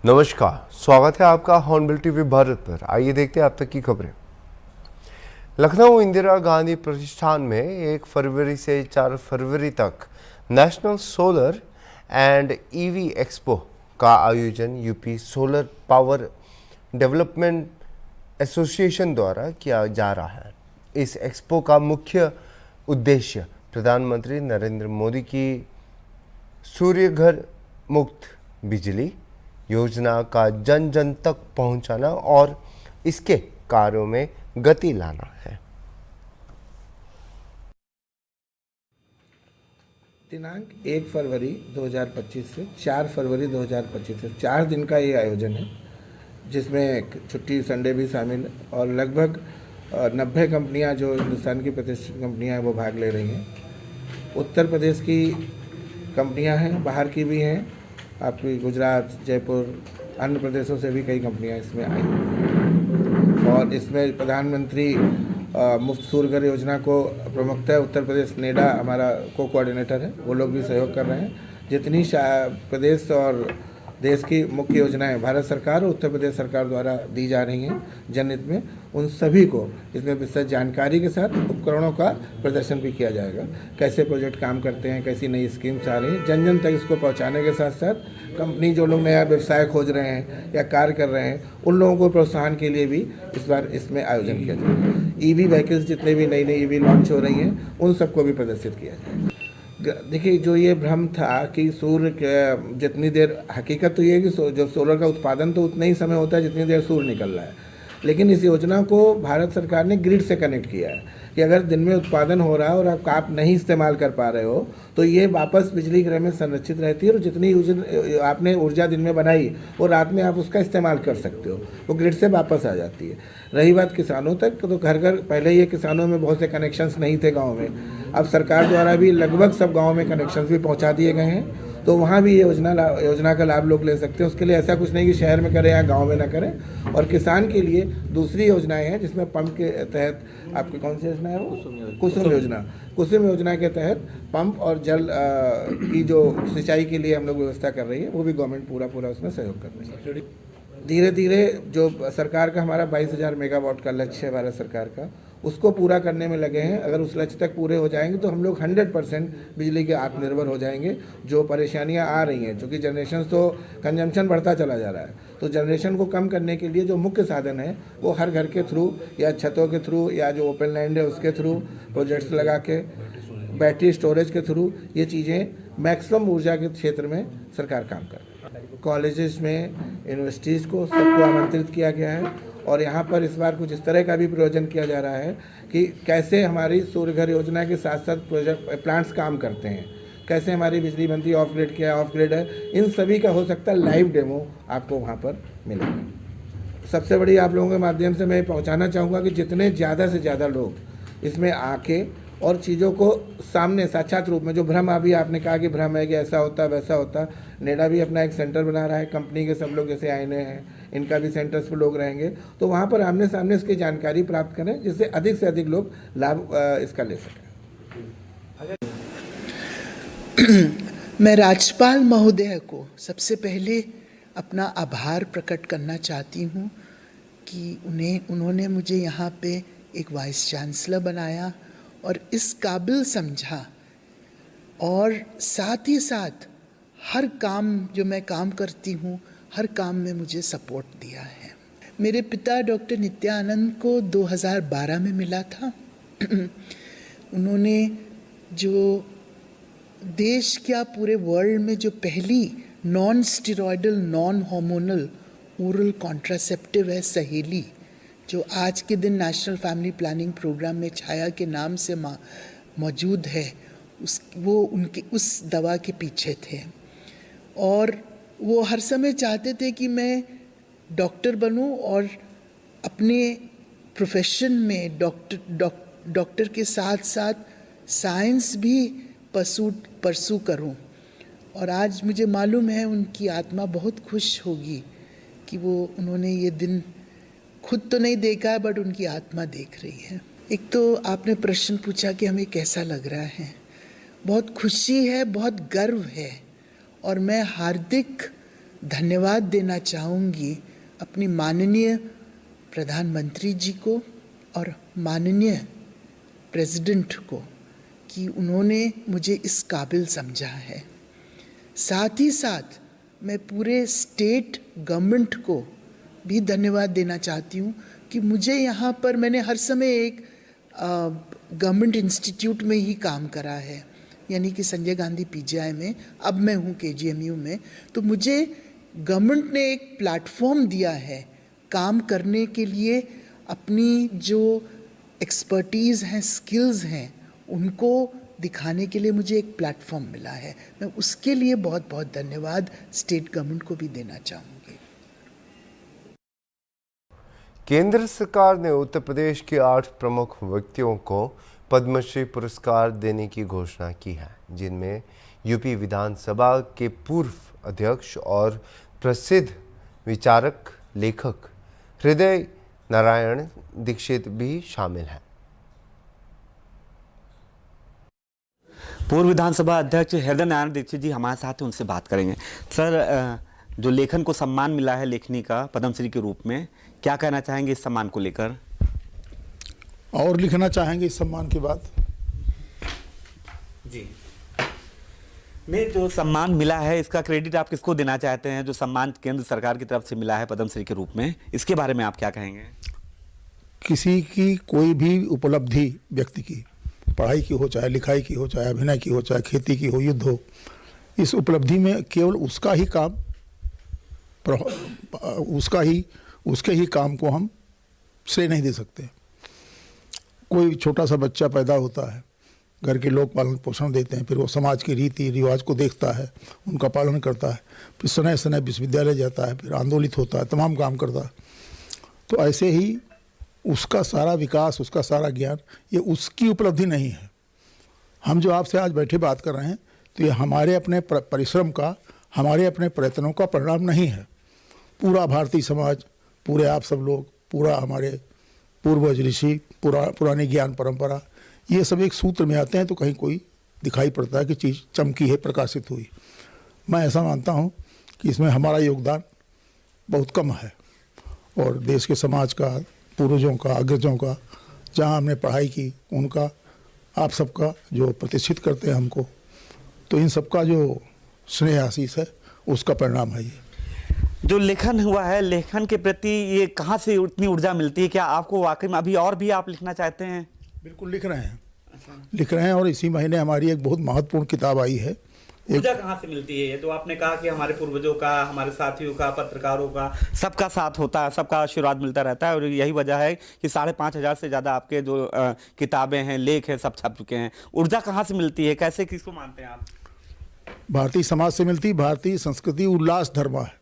नमस्कार, स्वागत है आपका हॉर्नबिल टीवी भारत पर। आइए देखते हैं अब तक की खबरें। लखनऊ इंदिरा गांधी प्रतिष्ठान में 1 फरवरी से 4 फरवरी तक national solar and EV expo का आयोजन UP solar power development association द्वारा किया जा रहा है। इस एक्सपो का मुख्य उद्देश्य प्रधानमंत्री नरेंद्र मोदी की सूर्य घर मुक्त बिजली योजना का जन जन तक पहुंचाना और इसके कार्यों में गति लाना है। दिनांक 1 फरवरी 2025 से 4 फरवरी 2025 से 4 दिन का ये आयोजन है, जिसमें छुट्टी संडे भी शामिल और लगभग 90 कंपनियां जो हिंदुस्तान की प्रतिष्ठित कंपनियां हैं वो भाग ले रही हैं। उत्तर प्रदेश की कंपनियां हैं, बाहर की भी हैं, आपकी गुजरात, जयपुर, अन्य प्रदेशों से भी कई कंपनियां इसमें आई हैं। और इसमें प्रधानमंत्री मुफ्त सूर्य घर योजना को प्रमुखतः उत्तर प्रदेश नेडा हमारा कोऑर्डिनेटर है, वो लोग भी सहयोग कर रहे हैं। जितनी प्रदेश और देश की मुख्य योजनाएं भारत सरकार और उत्तर प्रदेश सरकार द्वारा दी जा रही हैं जनहित में, उन सभी को इसमें विस्तृत जानकारी के साथ उपकरणों का प्रदर्शन भी किया जाएगा। कैसे प्रोजेक्ट काम करते हैं, कैसी नई स्कीम्स आ रही हैं, जन जन तक इसको पहुंचाने के साथ साथ कंपनी जो लोग नया व्यवसाय खोज रहे हैं या कार्य कर रहे हैं, उन लोगों को प्रोत्साहन के लिए भी इस बार इसमें आयोजन किया जाएगा। ईवी व्हीकल्स जितने भी नई नई ईवी लॉन्च हो रही हैं, उन सबको भी प्रदर्शित किया जाएगा। देखिए, जो ये भ्रम था कि सूर्य जितनी देर, हकीकत तो ये है कि जो सोलर का उत्पादन तो उतना ही समय होता है जितनी देर सूर्य निकल रहा है, लेकिन इस योजना को भारत सरकार ने ग्रिड से कनेक्ट किया है कि अगर दिन में उत्पादन हो रहा है और आप नहीं इस्तेमाल कर पा रहे हो तो ये वापस बिजली घर में संरक्षित रहती है और जितनी आपने ऊर्जा दिन में बनाई वो रात में आप उसका इस्तेमाल कर सकते हो, वो ग्रिड से वापस आ जाती है। रही बात किसानों तक, तो घर घर पहले ये किसानों में बहुत से कनेक्शंस नहीं थे गाँव में, अब सरकार द्वारा भी लगभग सब गाँव में कनेक्शंस भी पहुँचा दिए गए हैं, तो वहाँ भी ये योजना का लाभ लोग ले सकते हैं। उसके लिए ऐसा कुछ नहीं कि शहर में करें या गांव में ना करें। और किसान के लिए दूसरी योजनाएं हैं, जिसमें पंप के तहत आपकी कौन सी योजना है वो? कुसुम योजना के तहत पंप और जल की जो सिंचाई के लिए हम लोग व्यवस्था कर रही है, वो भी गवर्नमेंट पूरा उसमें सहयोग कर रही है। धीरे धीरे जो सरकार का हमारा 22,000 मेगावाट का लक्ष्य है भारत सरकार का, उसको पूरा करने में लगे हैं। अगर उस लक्ष्य तक पूरे हो जाएंगे तो हम लोग 100% बिजली के आत्मनिर्भर हो जाएंगे। जो परेशानियां आ रही हैं, चूँकि जनरेशन तो कंजम्पशन बढ़ता चला जा रहा है, तो जनरेशन को कम करने के लिए जो मुख्य साधन है वो हर घर के थ्रू या छतों के थ्रू या जो ओपन लैंड है उसके थ्रू प्रोजेक्ट्स लगा के, बैटरी स्टोरेज के थ्रू, ये चीज़ें मैक्सिमम ऊर्जा के क्षेत्र में सरकार काम कर रही है। कॉलेजेस में, यूनिवर्सिटीज़ को सबको आमंत्रित किया गया है और यहाँ पर इस बार कुछ इस तरह का भी प्रयोजन किया जा रहा है कि कैसे हमारी सूर्य घर योजना के साथ साथ प्रोजेक्ट प्लांट्स काम करते हैं, कैसे हमारी बिजली बनती है, ऑफ ग्रिड क्या है, ऑफ ग्रिड है, इन सभी का हो सकता है लाइव डेमो आपको वहाँ पर मिलेगा। सबसे बड़ी आप लोगों के माध्यम से मैं पहुँचाना चाहूँगा कि जितने ज़्यादा से ज़्यादा लोग इसमें आके और चीज़ों को सामने साक्षात रूप में, जो भ्रम अभी आपने कहा कि भ्रम है कि ऐसा होता वैसा होता, नेडा भी अपना एक सेंटर बना रहा है, कंपनी के सब लोग जैसे आईने हैं इनका भी सेंटर्स पर लोग रहेंगे, तो वहाँ पर आमने सामने इसकी जानकारी प्राप्त करें जिससे अधिक से अधिक लोग लाभ इसका ले सकें। मैं राज्यपाल महोदय को सबसे पहले अपना आभार प्रकट करना चाहती हूँ कि उन्होंने मुझे यहाँ पे एक वाइस चांसलर बनाया और इस काबिल समझा, और साथ ही साथ हर काम जो मैं काम करती हूँ हर काम में मुझे सपोर्ट दिया है। मेरे पिता डॉक्टर नित्यानंद को 2012 में मिला था। उन्होंने जो देश क्या पूरे वर्ल्ड में जो पहली non steroidal non hormonal oral contraceptive है सहेली, जो आज के दिन नेशनल फैमिली प्लानिंग प्रोग्राम में छाया के नाम से मौजूद है, वो उनके उस दवा के पीछे थे। और वो हर समय चाहते थे कि मैं डॉक्टर बनूं और अपने प्रोफेशन में डॉक्टर के साथ साथ साइंस भी परसू करूं। और आज मुझे मालूम है उनकी आत्मा बहुत खुश होगी कि उन्होंने ये दिन खुद तो नहीं देखा है बट उनकी आत्मा देख रही है। एक तो आपने प्रश्न पूछा कि हमें कैसा लग रहा है। बहुत खुशी है, बहुत गर्व है, और मैं हार्दिक धन्यवाद देना चाहूँगी अपनी माननीय प्रधानमंत्री जी को और माननीय प्रेसिडेंट को कि उन्होंने मुझे इस काबिल समझा है। साथ ही साथ मैं पूरे स्टेट गवर्नमेंट को भी धन्यवाद देना चाहती हूँ कि मुझे यहाँ पर मैंने हर समय एक गवर्नमेंट इंस्टीट्यूट में ही काम करा है, यानी कि संजय गांधी पीजीआई में, अब मैं हूँ केजीएमयू में। तो मुझे गवर्नमेंट ने एक प्लेटफॉर्म दिया है काम करने के लिए, अपनी जो एक्सपर्टीज़ हैं, स्किल्स हैं, उनको दिखाने के लिए मुझे एक प्लेटफॉर्म मिला है। मैं उसके लिए बहुत बहुत धन्यवाद स्टेट गवर्नमेंट को भी देना चाहूँगी। केंद्र सरकार ने उत्तर प्रदेश के 8 प्रमुख व्यक्तियों को पद्मश्री पुरस्कार देने की घोषणा की है, जिनमें यूपी विधानसभा के पूर्व अध्यक्ष और प्रसिद्ध विचारक लेखक हृदय नारायण दीक्षित भी शामिल हैं। पूर्व विधानसभा अध्यक्ष हृदय नारायण दीक्षित जी हमारे साथ हैं, उनसे बात करेंगे। सर, जो लेखन को सम्मान मिला है लेखनी का पद्मश्री के रूप में, क्या कहना चाहेंगे इस सम्मान को लेकर? और लिखना चाहेंगे इस सम्मान के बाद? जी नहीं, जो सम्मान मिला है इसका क्रेडिट आप किसको देना चाहते हैं? जो सम्मान केंद्र सरकार की तरफ से मिला है पद्मश्री के रूप में, इसके बारे में आप क्या कहेंगे? किसी की कोई भी उपलब्धि व्यक्ति की, पढ़ाई की हो, चाहे लिखाई की हो, चाहे अभिनय की हो, चाहे खेती की हो, युद्ध हो, इस उपलब्धि में केवल उसका ही काम, उसके ही काम को हम श्रेय नहीं दे सकते। कोई छोटा सा बच्चा पैदा होता है, घर के लोग पालन पोषण देते हैं, फिर वो समाज के रीति रिवाज को देखता है, उनका पालन करता है, फिर समय समय विश्वविद्यालय जाता है, फिर आंदोलित होता है, तमाम काम करता है। तो ऐसे ही उसका सारा विकास, उसका सारा ज्ञान, ये उसकी उपलब्धि नहीं है। हम जो आपसे आज बैठे बात कर रहे हैं, तो ये हमारे अपने परिश्रम का, हमारे अपने प्रयत्नों का परिणाम नहीं है। पूरा भारतीय समाज, पूरे आप सब लोग, पूरा हमारे पूर्वज ऋषि, पुरानी ज्ञान परंपरा, ये सब एक सूत्र में आते हैं तो कहीं कोई दिखाई पड़ता है कि चीज़ चमकी है, प्रकाशित हुई। मैं ऐसा मानता हूँ कि इसमें हमारा योगदान बहुत कम है, और देश के समाज का, पूर्वजों का, अग्रजों का, जहाँ हमने पढ़ाई की, उनका, आप सबका जो प्रतिष्ठित करते हैं हमको, तो इन सबका जो स्नेह आशीष है, उसका परिणाम है ये। जो लेखन हुआ है, लेखन के प्रति ये कहाँ से इतनी ऊर्जा मिलती है? क्या आपको वाकई में अभी और भी आप लिखना चाहते हैं? बिल्कुल लिख रहे हैं। लिख रहे हैं, और इसी महीने हमारी एक बहुत महत्वपूर्ण किताब आई है। ऊर्जा कहाँ से मिलती है? ये तो आपने कहा कि हमारे पूर्वजों का, हमारे साथियों का, पत्रकारों का, सबका साथ होता है, सबका आशीर्वाद मिलता रहता है, और यही वजह है कि 5,500 से ज़्यादा आपके जो किताबें हैं, लेख हैं, सब छप चुके हैं। ऊर्जा कहाँ से मिलती है? कैसे, किसको मानते हैं आप? भारतीय समाज से मिलती। भारतीय संस्कृति उल्लास धर्म है।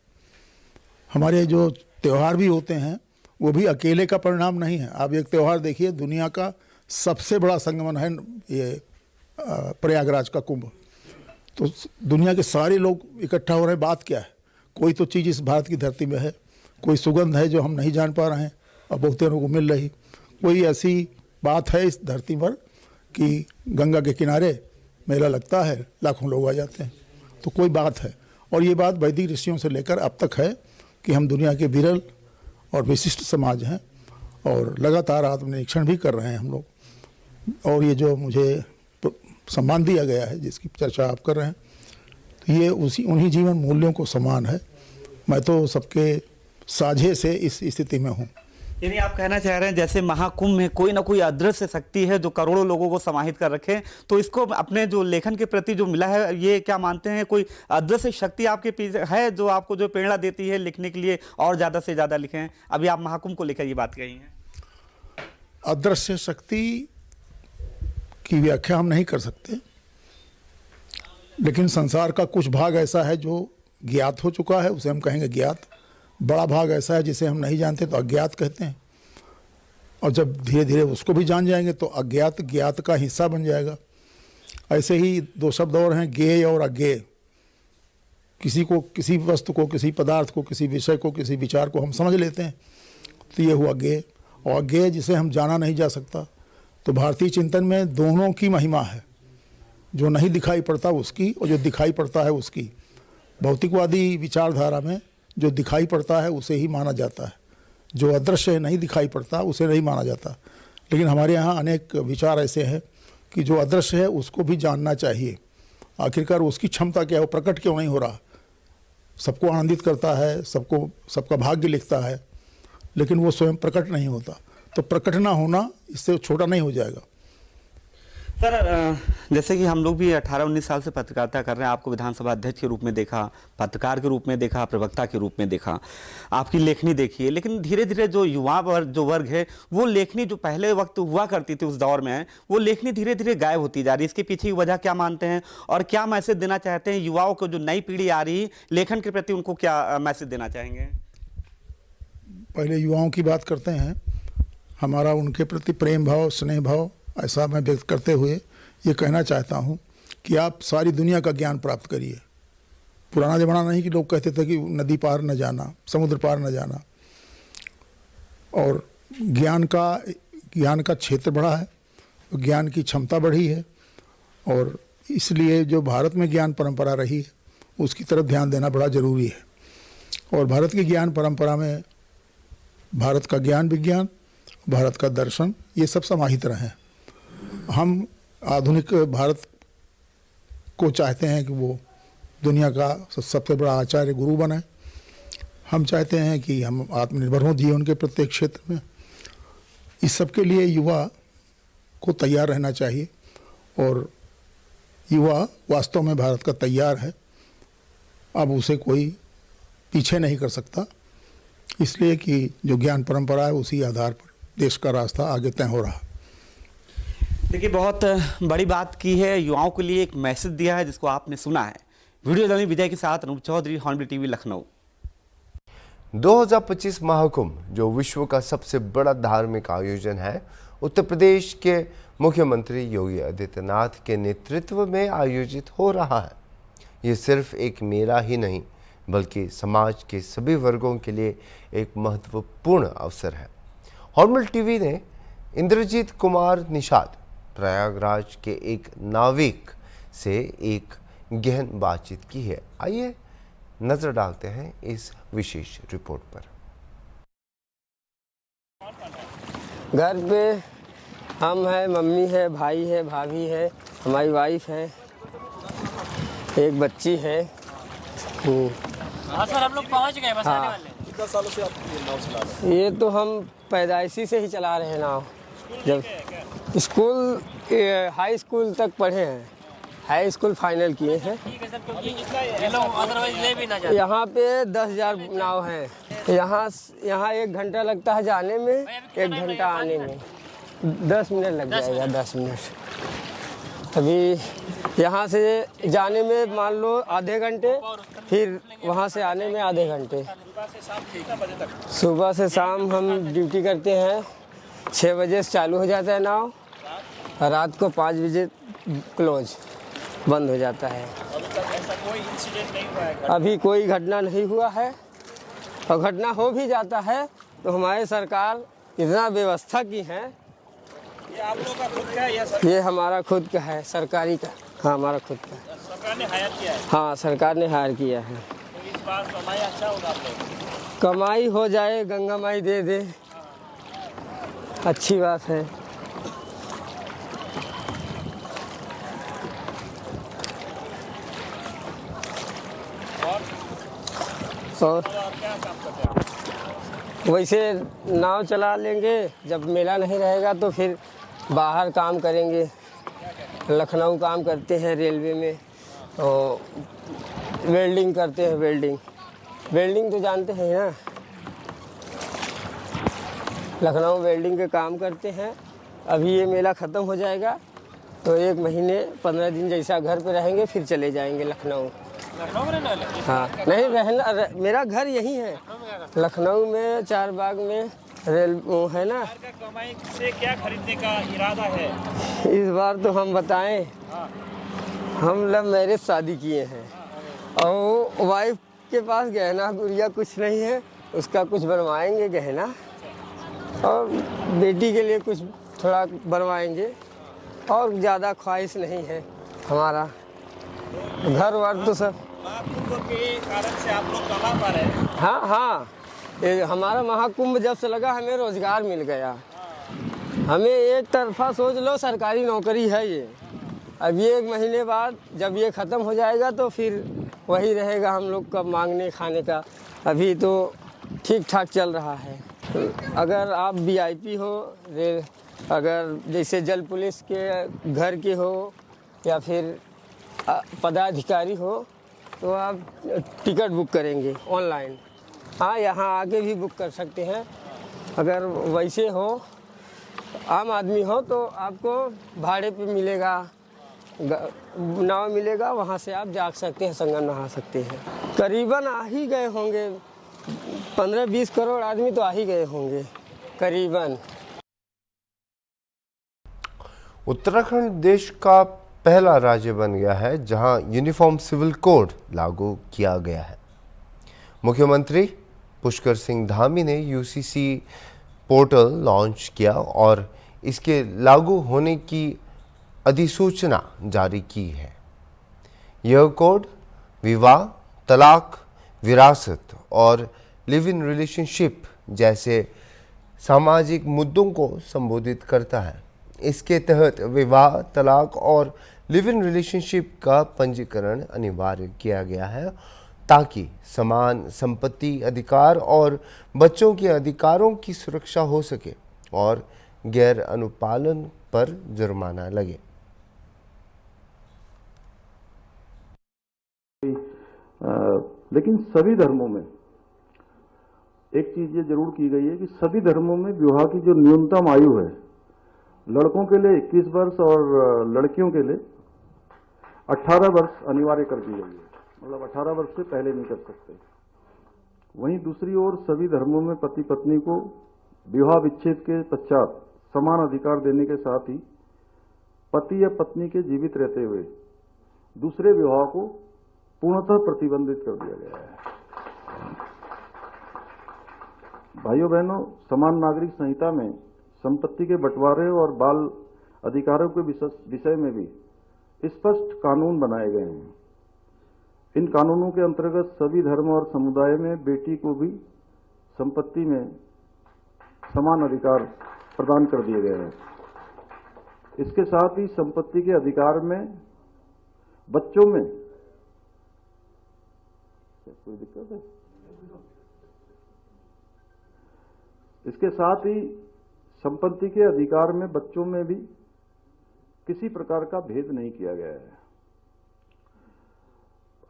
हमारे जो त्यौहार भी होते हैं, वो भी अकेले का परिणाम नहीं है। आप एक त्यौहार देखिए, दुनिया का सबसे बड़ा संगमन है ये प्रयागराज का कुंभ। तो दुनिया के सारे लोग इकट्ठा हो रहे हैं। बात क्या है? कोई तो चीज़ इस भारत की धरती में है, कोई सुगंध है जो हम नहीं जान पा रहे हैं और बहुत लोगों को मिल रही, कोई ऐसी बात है इस धरती पर कि गंगा के किनारे मेला लगता है, लाखों लोग आ जाते हैं, तो कोई बात है। और ये बात वैदिक ऋषियों से लेकर अब तक है कि हम दुनिया के विरल और विशिष्ट समाज हैं, और लगातार आत्मनिरीक्षण भी कर रहे हैं हम लोग। और ये जो मुझे सम्मान दिया गया है, जिसकी चर्चा आप कर रहे हैं, तो ये उन्हीं जीवन मूल्यों को समान है। मैं तो सबके साझे से इस स्थिति में हूँ। यानी आप कहना चाह रहे हैं जैसे महाकुंभ में कोई ना कोई अदृश्य शक्ति है जो करोड़ों लोगों को समाहित कर रखे, तो इसको अपने जो लेखन के प्रति जो मिला है, ये क्या मानते हैं कोई अदृश्य शक्ति आपके पीछे है जो आपको जो प्रेरणा देती है लिखने के लिए और ज़्यादा से ज़्यादा लिखें? अभी आप महाकुंभ को लेकर ये बात कही है। अदृश्य शक्ति की व्याख्या हम नहीं कर सकते, लेकिन संसार का कुछ भाग ऐसा है जो ज्ञात हो चुका है, उसे हम कहेंगे ज्ञात। बड़ा भाग ऐसा है जिसे हम नहीं जानते, तो अज्ञात कहते हैं। और जब धीरे धीरे उसको भी जान जाएंगे तो अज्ञात ज्ञात का हिस्सा बन जाएगा। ऐसे ही दो शब्द और हैं, ज्ञेय और अज्ञेय। किसी को, किसी वस्तु को, किसी पदार्थ को, किसी विषय को, किसी विचार को हम समझ लेते हैं, तो ये हुआ ज्ञेय। और अज्ञेय जिसे हम जाना नहीं जा सकता। तो भारतीय चिंतन में दोनों की महिमा है, जो नहीं दिखाई पड़ता उसकी और जो दिखाई पड़ता है उसकी। भौतिकवादी विचारधारा में जो दिखाई पड़ता है उसे ही माना जाता है, जो अदृश्य नहीं दिखाई पड़ता उसे नहीं माना जाता। लेकिन हमारे यहाँ अनेक विचार ऐसे हैं कि जो अदृश्य है उसको भी जानना चाहिए, आखिरकार उसकी क्षमता क्या है, वो प्रकट क्यों नहीं हो रहा। सबको आनंदित करता है, सबका भाग्य लिखता है, लेकिन वो स्वयं प्रकट नहीं होता। तो प्रकट ना होना इससे छोटा नहीं हो जाएगा। सर, जैसे कि हम लोग भी 18-19 साल से पत्रकारिता कर रहे हैं, आपको विधानसभा अध्यक्ष के रूप में देखा, पत्रकार के रूप में देखा, प्रवक्ता के रूप में देखा, आपकी लेखनी देखी है। लेकिन धीरे धीरे जो युवा वर्ग है, वो लेखनी जो पहले वक्त हुआ करती थी उस दौर में, वो लेखनी धीरे धीरे गायब होती जा रही है। इसके पीछे की वजह क्या मानते हैं, और क्या मैसेज देना चाहते हैं युवाओं को, जो नई पीढ़ी आ रही लेखन के प्रति, उनको क्या मैसेज देना चाहेंगे? पहले युवाओं की बात करते हैं। हमारा उनके प्रति प्रेम भाव, स्नेह भाव ऐसा मैं व्यक्त करते हुए ये कहना चाहता हूँ कि आप सारी दुनिया का ज्ञान प्राप्त करिए। पुराना ज़माना नहीं कि लोग कहते थे कि नदी पार न जाना, समुद्र पार न जाना, और ज्ञान का क्षेत्र बढ़ा है, ज्ञान की क्षमता बढ़ी है, और इसलिए जो भारत में ज्ञान परंपरा रही है उसकी तरफ ध्यान देना बड़ा ज़रूरी है। और भारत की ज्ञान परंपरा में भारत का ज्ञान विज्ञान, भारत का दर्शन, ये सब समाहित रहे हैं। हम आधुनिक भारत को चाहते हैं कि वो दुनिया का सबसे बड़ा आचार्य गुरु बने। हम चाहते हैं कि हम आत्मनिर्भर हों जीवन के प्रत्येक क्षेत्र में। इस सब के लिए युवा को तैयार रहना चाहिए, और युवा वास्तव में भारत का तैयार है। अब उसे कोई पीछे नहीं कर सकता, इसलिए कि जो ज्ञान परंपरा है उसी आधार पर देश का रास्ता आगे तय हो रहा। देखिए, बहुत बड़ी बात की है, युवाओं के लिए एक मैसेज दिया है जिसको आपने सुना है। वीडियो जर्नलिस्ट विजय के साथ अनूप चौधरी, हॉर्नबिल टीवी, लखनऊ। 2025 महाकुंभ जो विश्व का सबसे बड़ा धार्मिक आयोजन है, उत्तर प्रदेश के मुख्यमंत्री योगी आदित्यनाथ के नेतृत्व में आयोजित हो रहा है। ये सिर्फ एक मेला ही नहीं, बल्कि समाज के सभी वर्गों के लिए एक महत्वपूर्ण अवसर है। हॉर्नबिल टीवी ने इंद्रजीत कुमार निषाद, प्रयागराज के एक नाविक से एक गहन बातचीत की है। आइए नजर डालते हैं इस विशेष रिपोर्ट पर। घर पे हम हैं, मम्मी है, भाई है, भाभी है, हमारी वाइफ है, एक बच्ची है। हाँ सर, हम लोग पहुँच गए बस आने वाले। कितना सालों से आप ये नाव चला रहे हैं? ये तो हम पैदाइशी से ही चला रहे हैं नाव। जब स्कूल हाई स्कूल तक पढ़े हैं, हाई स्कूल फाइनल किए हैं। ठीक है सर, क्योंकि ये लोग अदरवाइज ले भी ना जाते। यहाँ पे 10,000 नाव हैं। यहाँ 1 घंटा लगता है जाने में, 1 घंटा आने में, 10 मिनट लग जाएगा, 10 मिनट। अभी यहाँ से जाने में मान लो आधे घंटे, फिर वहाँ से आने में आधे घंटे। सुबह से शाम हम ड्यूटी करते हैं। 6 बजे से चालू हो जाता है नाव, रात को 5 बजे क्लोज बंद हो जाता है। कोई इंसिडेंट नहीं हुआ है? अभी कोई घटना नहीं हुआ है, और घटना हो भी जाता है तो हमारे सरकार इतना व्यवस्था की है। ये आप लोगों का खुद का है या सर? ये हमारा खुद का है, सरकारी का। हाँ, हमारा खुद का। सरकार ने हायर किया है? हाँ, सरकार ने हायर किया है। तो इस बार कमाई अच्छा होगा आप लोग? कमाई हो जाए, गंगा माई दे दे, अच्छी बात है। और क्या काम करते हैं आप? वैसे नाव चला लेंगे, जब मेला नहीं रहेगा तो फिर बाहर काम करेंगे। लखनऊ काम करते हैं रेलवे में, और वेल्डिंग करते हैं। वेल्डिंग तो जानते हैं ना, लखनऊ वेल्डिंग के काम करते हैं। अभी ये मेला ख़त्म हो जाएगा तो 1 महीने 15 दिन जैसा घर पे रहेंगे, फिर चले जाएंगे लखनऊ। लखनऊ में रहने वाले? हाँ, नहीं रहना, मेरा घर यही है लखनऊ में, 4 बाग में। रेल वो है ना। सरकार का कमाई से क्या खरीदने का इरादा है इस बार तो हम बताएं, हम लव मैरिज शादी किए हैं, और वाइफ के पास गहना गुड़िया कुछ नहीं है, उसका कुछ बनवाएंगे गहना, और बेटी के लिए कुछ थोड़ा बनवाएंगे, और ज़्यादा ख्वाहिश नहीं है हमारा। घर वर तो सब महाकुंभ के कारण से आप लोग कमा पा रहे हैं। हाँ हाँ, ये हमारा महाकुंभ जब से लगा हमें रोजगार मिल गया। हमें एक तरफा सोच लो सरकारी नौकरी है ये, अब ये 1 महीने बाद जब ये ख़त्म हो जाएगा तो फिर वही रहेगा हम लोग का मांगने खाने का। अभी तो ठीक ठाक चल रहा है। अगर आप वीआईपी हो, अगर जैसे जल पुलिस के घर के हो या फिर पदाधिकारी हो तो आप टिकट बुक करेंगे ऑनलाइन। हाँ, यहाँ आके भी बुक कर सकते हैं। अगर वैसे हो आम आदमी हो तो आपको भाड़े पे मिलेगा, नाव मिलेगा, वहाँ से आप जा सकते हैं, संगम नहा सकते हैं। करीबन आ ही गए होंगे 15-20 करोड़ आदमी तो आ ही गए होंगे करीबन। उत्तराखंड देश का पहला राज्य बन गया है जहां यूनिफॉर्म सिविल कोड लागू किया गया है। मुख्यमंत्री पुष्कर सिंह धामी ने यूसीसी पोर्टल लॉन्च किया और इसके लागू होने की अधिसूचना जारी की है। यह कोड विवाह, तलाक, विरासत और लिव इन रिलेशनशिप जैसे सामाजिक मुद्दों को संबोधित करता है। इसके तहत विवाह, तलाक और लिव इन रिलेशनशिप का पंजीकरण अनिवार्य किया गया है ताकि समान संपत्ति अधिकार और बच्चों के अधिकारों की सुरक्षा हो सके और गैर अनुपालन पर जुर्माना लगे। लेकिन सभी धर्मों में एक चीज ये जरूर की गई है कि सभी धर्मों में विवाह की जो न्यूनतम आयु है, लड़कों के लिए 21 वर्ष और लड़कियों के लिए 18 वर्ष अनिवार्य कर दी गई है। मतलब 18 वर्ष से पहले नहीं कर सकते। वहीं दूसरी ओर सभी धर्मों में पति पत्नी को विवाह विच्छेद के पश्चात समान अधिकार देने के साथ ही पति या पत्नी के जीवित रहते हुए दूसरे विवाह को पूर्णतः प्रतिबंधित कर दिया गया है। भाइयों बहनों, समान नागरिक संहिता में संपत्ति के बंटवारे और बाल अधिकारों के विषय में भी स्पष्ट कानून बनाए गए हैं। इन कानूनों के अंतर्गत सभी धर्म और समुदाय में बेटी को भी संपत्ति में समान अधिकार प्रदान कर दिए गए हैं। इसके साथ ही संपत्ति के अधिकार में बच्चों में कोई दिक्कत है? इसके साथ ही संपत्ति के अधिकार में बच्चों में भी किसी प्रकार का भेद नहीं किया गया है।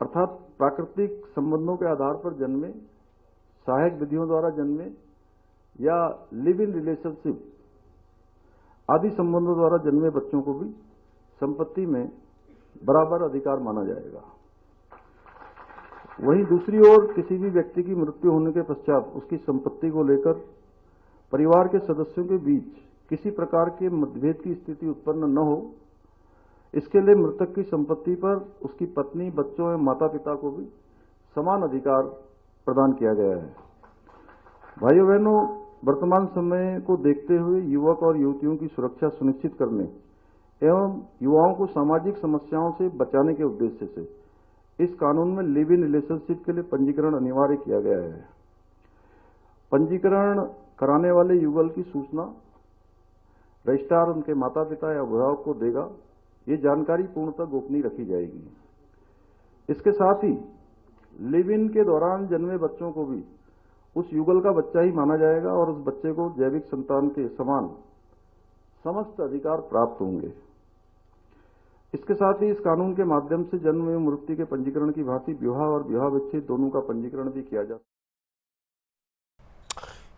अर्थात प्राकृतिक संबंधों के आधार पर जन्मे, सहायक विधियों द्वारा जन्मे या लिव इन रिलेशनशिप आदि संबंधों द्वारा जन्मे बच्चों को भी संपत्ति में बराबर अधिकार माना जाएगा। वहीं दूसरी ओर किसी भी व्यक्ति की मृत्यु होने के पश्चात उसकी संपत्ति को लेकर परिवार के सदस्यों के बीच किसी प्रकार के मतभेद की स्थिति उत्पन्न न हो, इसके लिए मृतक की संपत्ति पर उसकी पत्नी, बच्चों एवं माता पिता को भी समान अधिकार प्रदान किया गया है। भाइयों बहनों, वर्तमान समय को देखते हुए युवक और युवतियों की सुरक्षा सुनिश्चित करने एवं युवाओं को सामाजिक समस्याओं से बचाने के उद्देश्य से इस कानून में लिव इन रिलेशनशिप के लिए पंजीकरण अनिवार्य किया गया है। पंजीकरण कराने वाले युगल की सूचना रजिस्ट्रार उनके माता पिता या अभिभावक को देगा। ये जानकारी पूर्णतः गोपनीय रखी जाएगी। इसके साथ ही लिव इन के दौरान जन्मे बच्चों को भी उस युगल का बच्चा ही माना जाएगा और उस बच्चे को जैविक संतान के समान समस्त अधिकार प्राप्त होंगे। इसके साथ ही इस कानून के माध्यम से जन्म एवं मृत्यु के पंजीकरण की भांति विवाह और विवाह विच्छेद दोनों का पंजीकरण भी किया जा।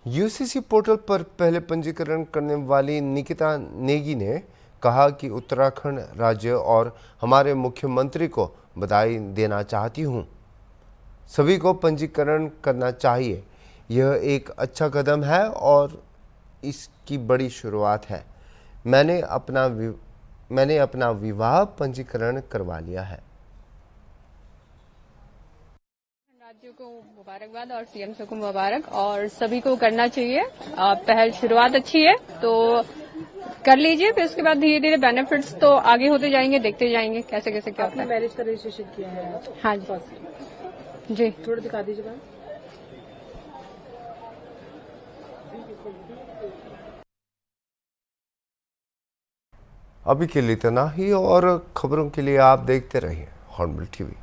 यूसीसी पोर्टल पर पहले पंजीकरण करने वाली निकिता नेगी ने कहा कि उत्तराखंड राज्य और हमारे मुख्यमंत्री को बधाई देना चाहती हूं। सभी को पंजीकरण करना चाहिए। यह एक अच्छा कदम है और इसकी बड़ी शुरुआत है। मैंने अपना विवाह पंजीकरण करवा लिया है। राज्यों को मुबारकबाद और सीएम को मुबारक, और सभी को करना चाहिए। पहल शुरुआत अच्छी है तो कर लीजिए, फिर उसके बाद धीरे धीरे बेनिफिट्स तो आगे होते जाएंगे, देखते जाएंगे कैसे कैसे क्या होता है। मैरिज का रजिस्ट्रेशन किया है? हाँ जी थोड़ा दिखा दीजिए मैम। अभी के लिए इतना ही, और खबरों के लिए आप देखते रहिए हॉर्नबिल टीवी।